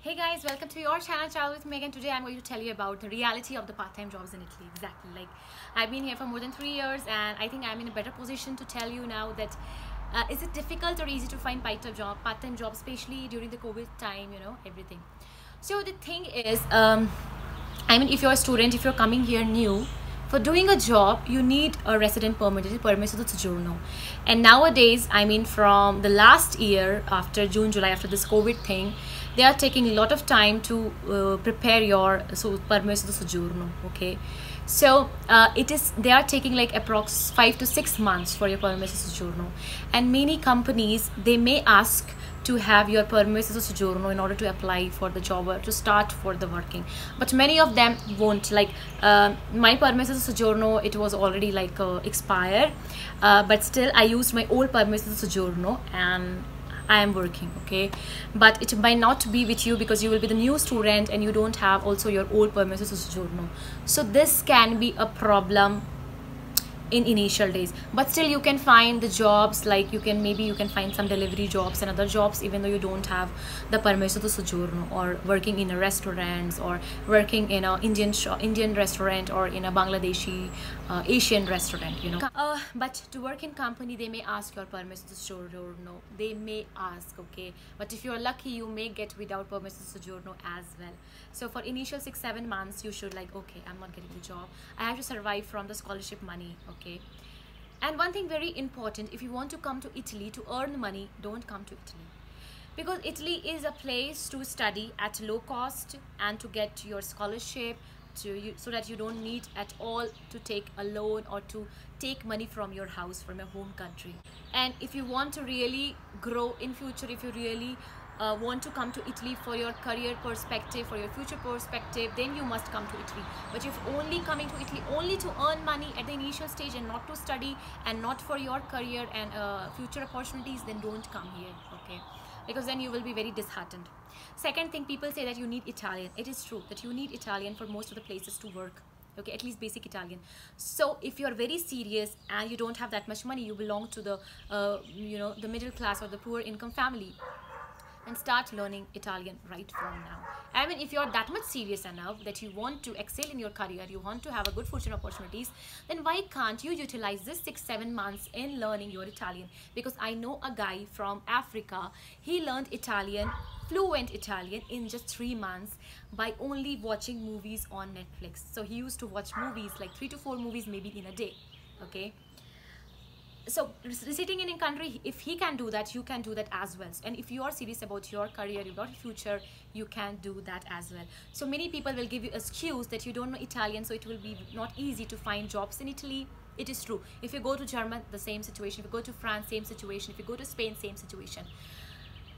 Hey guys, welcome to your channel Travel with Megan. Today I'm going to tell you about the reality of the part-time jobs in Italy. Exactly, like I've been here for more than 3 years and I think I'm in a better position to tell you now that is it difficult or easy to find part-time job, especially during the COVID time, everything. So the thing is, if you're a student, if you're coming here new, for doing a job, you need a resident permit, it is permesso di soggiorno. And nowadays, from the last year, after June, July, after this COVID thing, they are taking a lot of time to prepare your permesso di soggiorno. Okay, so they are taking like approx 5 to 6 months for your permesso di soggiorno, and many companies they may ask to have your permesso di soggiorno in order to apply for the job or to start for the working, but many of them won't. Like my permesso di soggiorno, it was already like expired, but still I used my old permesso di soggiorno and I am working. Okay, but it might not be with you because you will be the new student and you don't have also your old permesso di soggiorno, so this can be a problem in initial days. But still you can find the jobs, like you can find some delivery jobs and other jobs even though you don't have the permesso di soggiorno, or working in a restaurant, or working in a Indian restaurant, or in a Bangladeshi Asian restaurant, but to work in company they may ask your permesso di soggiorno, they may ask. Okay, but if you're lucky you may get without permesso di soggiorno as well. So for initial 6-7 months you should like, okay, I'm not getting the job, I have to survive from the scholarship money. Okay, and one thing very important, if you want to come to Italy to earn money, don't come to Italy, because Italy is a place to study at low cost and to get your scholarship so that you don't need at all to take a loan or to take money from your house, from your home country. And if you want to really grow in future, if you really want to come to Italy for your career perspective, for your future perspective, then you must come to Italy. But if only coming to Italy only to earn money at the initial stage and not to study and not for your career and future opportunities, then don't come here. Okay, because then you will be very disheartened. Second thing, people say that you need Italian. It is true that you need Italian for most of the places to work. Okay, at least basic Italian. So if you're very serious and you don't have that much money, you belong to the the middle class or the poor income family, and start learning Italian right from now. If you're that much serious enough that you want to excel in your career, you want to have a good future opportunities, then why can't you utilize this 6-7 months in learning your Italian? Because I know a guy from Africa, he learned Italian, fluent Italian, in just 3 months by only watching movies on Netflix. So he used to watch movies, like 3 to 4 movies maybe in a day. Okay, so sitting in a country, if he can do that, you can do that as well. And if you are serious about your career, your future, you can do that as well. So many people will give you excuse that you don't know Italian, so it will be not easy to find jobs in Italy. It is true. If you go to Germany, the same situation. If you go to France, same situation. If you go to Spain, same situation.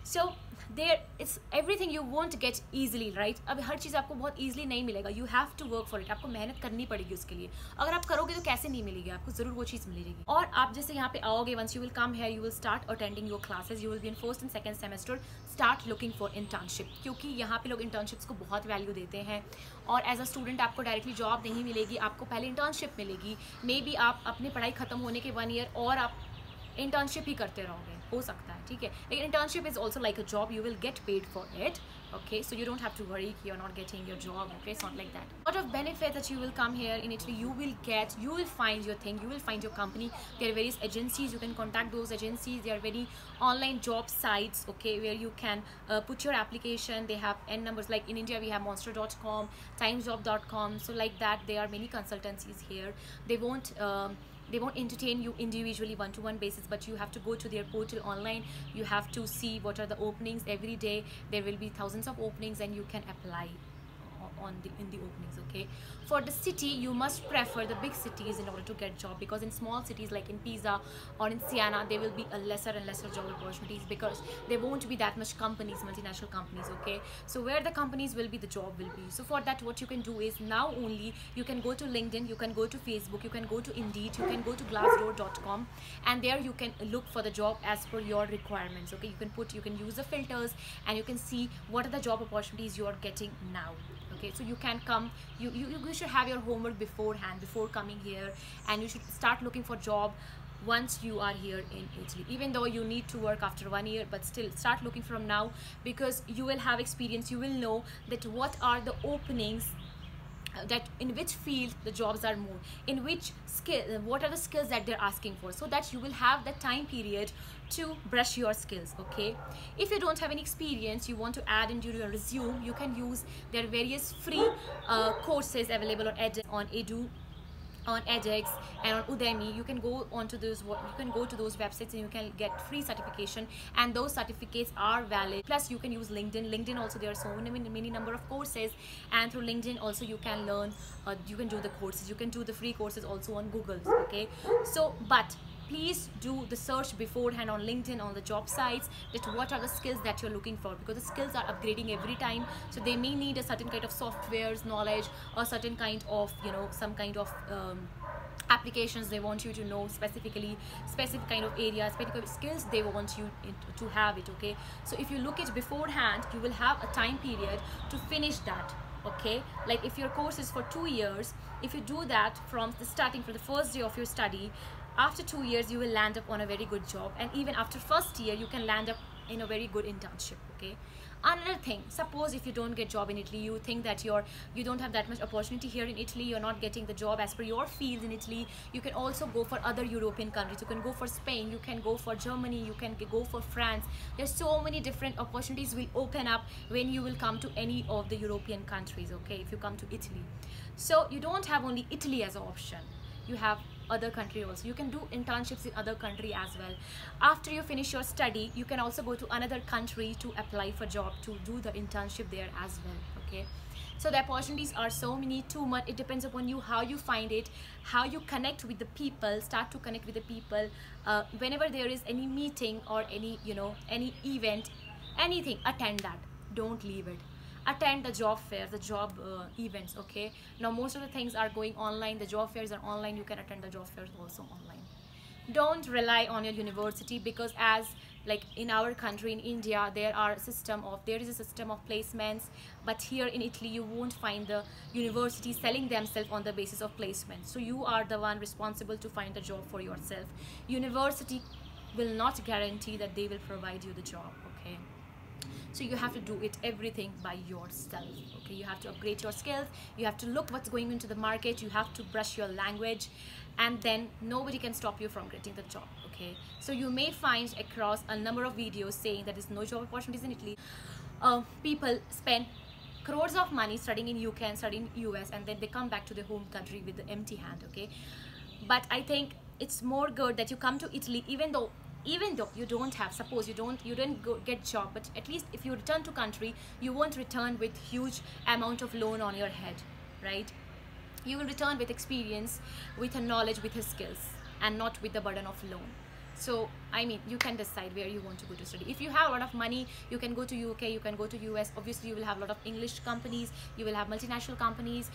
So there, it's everything you won't get easily, right? अब हर चीज़ आपको बहुत easily नहीं मिलेगा. You have to work for it. आपको मेहनत करनी पड़ेगी उसके लिए. अगर आप करोगे तो कैसे नहीं मिलेगी आपको, ज़रूर वो चीज़ मिलेगी. और आप जैसे यहाँ पे आओगे, once you will come here, you will start attending your classes. You will be in first and second semester. Start looking for internship, क्योंकि यहाँ पे लोग internships को बहुत value देते हैं. और as a student आपको directly job नहीं मिलेगी, आपको पहले internship मिलेगी. Maybe आप अपनी पढ़ाई खत्म होने के 1 year और आप इंटर्नशिप ही करते रहोगे, हो सकता है, ठीक है. लेकिन internship is also like a job, you will get paid for it. Okay, so you don't have to worry you're not getting your job. Okay, it's not like that. A lot of benefit that you will come here in Italy, you will find your thing, you will find your company. There are various agencies, you can contact those agencies. There are very online job sites, okay, where you can put your application. They have n numbers, like in India we have monster.com, timesjob.com. So like that, there are many consultancies here. They won't entertain you individually one-to-one basis, but you have to go to their portal online. You have to see what are the openings every day. There will be thousands of openings and you can apply in the openings. Okay, for the city you must prefer the big cities in order to get job, because in small cities like in Pisa or in Siena there will be a lesser and lesser job opportunities, because there won't be that much companies, multinational companies. Okay, so where the companies will be, the job will be. So for that, what you can do is, now only you can go to LinkedIn, you can go to Facebook, you can go to Indeed, you can go to glassdoor.com, and there you can look for the job as per your requirements. Okay, you can use the filters and you can see what are the job opportunities you are getting now. Okay, so you can come, you should have your homework beforehand, before coming here, and you should start looking for job once you are here in Italy. Even though you need to work after 1 year, but still start looking from now, because you will have experience, you will know that what are the openings, that in which field the jobs are more, in which skill, what are the skills that they're asking for, so that you will have the time period to brush your skills. Okay, if you don't have any experience, you want to add into your resume, you can use, there are various free courses available on Edu, on edX, and on Udemy. You can go onto those, you can go to those websites and you can get free certification, and those certificates are valid. Plus you can use LinkedIn also, there are so many number of courses, and through LinkedIn also you can learn, you can do the courses, you can do the free courses also on Google. Okay, so but please do the search beforehand on LinkedIn, on the job sites, that what are the skills that you're looking for, because the skills are upgrading every time. So they may need a certain kind of softwares knowledge, or certain kind of, you know, some kind of applications they want you to know, specifically specific kind of areas, specific skills they want you to have it. Okay, so if you look it beforehand, you will have a time period to finish that. Okay, like if your course is for 2 years, if you do that from the starting, from the first day of your study, after 2 years you will land up on a very good job, and even after first year you can land up in a very good internship. Okay, another thing, suppose if you don't get job in Italy, you think that you don't have that much opportunity here in Italy, you're not getting the job as per your field in Italy, you can also go for other European countries. You can go for Spain, you can go for Germany, you can go for France. There's so many different opportunities will open up when you will come to any of the European countries. Okay, if you come to Italy, so you don't have only Italy as an option, you have other country also. You can do internships in other country as well. After you finish your study, you can also go to another country to apply for job, to do the internship there as well. Okay, so the opportunities are so many, too much. It depends upon you, how you find it, how you connect with the people, start to connect with the people. Whenever there is any meeting or any, you know, any event, anything, attend that, don't leave it. Attend the job fairs, the job events. Okay, now most of the things are going online, the job fairs are online, you can attend the job fairs also online. Don't rely on your university, because as like in our country, in India, there is a system of placements, but here in Italy you won't find the university selling themselves on the basis of placement. So you are the one responsible to find the job for yourself. University will not guarantee that they will provide you the job. Okay, so you have to do it everything by yourself. Okay, you have to upgrade your skills, you have to look what's going into the market, you have to brush your language, and then nobody can stop you from getting the job. Okay, so you may find across a number of videos saying that there's no job opportunities in Italy. People spend crores of money studying in UK and studying in US, and then they come back to their home country with the empty hand. Okay, but I think it's more good that you come to Italy, even though you don't have, suppose you didn't get job, but at least if you return to country, you won't return with huge amount of loan on your head, right? You will return with experience, with a knowledge, with his skills, and not with the burden of loan. So I mean, you can decide where you want to go to study. If you have a lot of money, you can go to UK, you can go to US. Obviously you will have a lot of English companies, you will have multinational companies,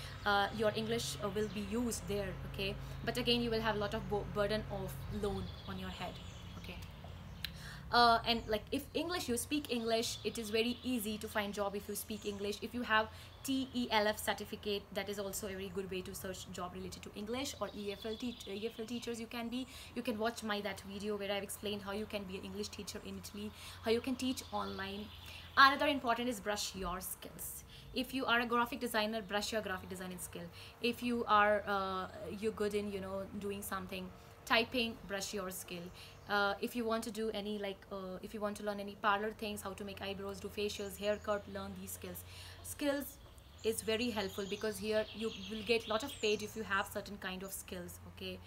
your English will be used there. Okay, but again you will have a lot of burden of loan on your head. Okay, and like if you speak English, it is very easy to find job if you speak English. If you have TELF certificate, that is also a very good way to search job related to English. Or EFL teachers you can watch that video where I've explained how you can be an English teacher in Italy, how you can teach online. Another important is brush your skills. If you are a graphic designer, brush your graphic designing skill. If you are you're good in, you know, doing something, typing, brush your skill. If you want to do any if you want to learn any parlor things, how to make eyebrows, do facials, haircut, learn these skills is very helpful, because here you will get lot of paid if you have certain kind of skills. Okay,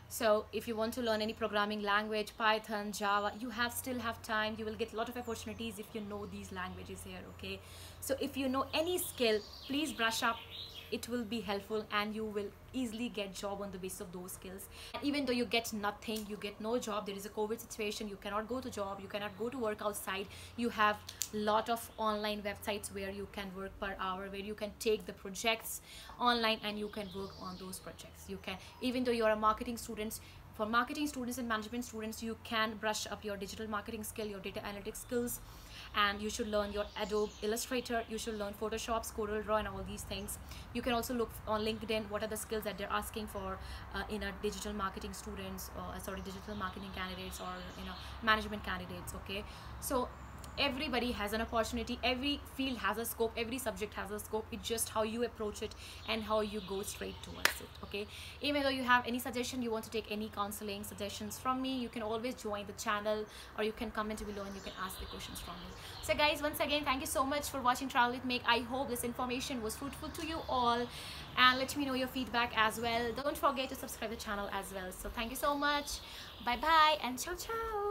so if you want to learn any programming language, Python, Java, you still have time, you will get a lot of opportunities if you know these languages here. Okay, so if you know any skill, please brush up, it will be helpful, and you will easily get job on the basis of those skills. And even though you get nothing, you get no job, there is a COVID situation, you cannot go to job, you cannot go to work outside, you have lot of online websites where you can work per hour, where you can take the projects online and you can work on those projects. You can, even though you are a marketing student, for marketing students and management students, you can brush up your digital marketing skill, your data analytics skills, and you should learn your Adobe Illustrator, you should learn Photoshop, Corel Draw, and all these things. You can also look on LinkedIn what are the skills that they're asking for in a digital marketing students, or sorry, digital marketing candidates, or management candidates. Okay, so everybody has an opportunity, every field has a scope, every subject has a scope. It's just how you approach it and how you go straight towards it. Okay, even though you have any suggestion, you want to take any counseling suggestions from me, you can always join the channel, or you can comment below and you can ask the questions from me. So guys, once again, thank you so much for watching Travel with Meg. I hope this information was fruitful to you all, and let me know your feedback as well. Don't forget to subscribe the channel as well. So thank you so much, bye bye, and ciao ciao.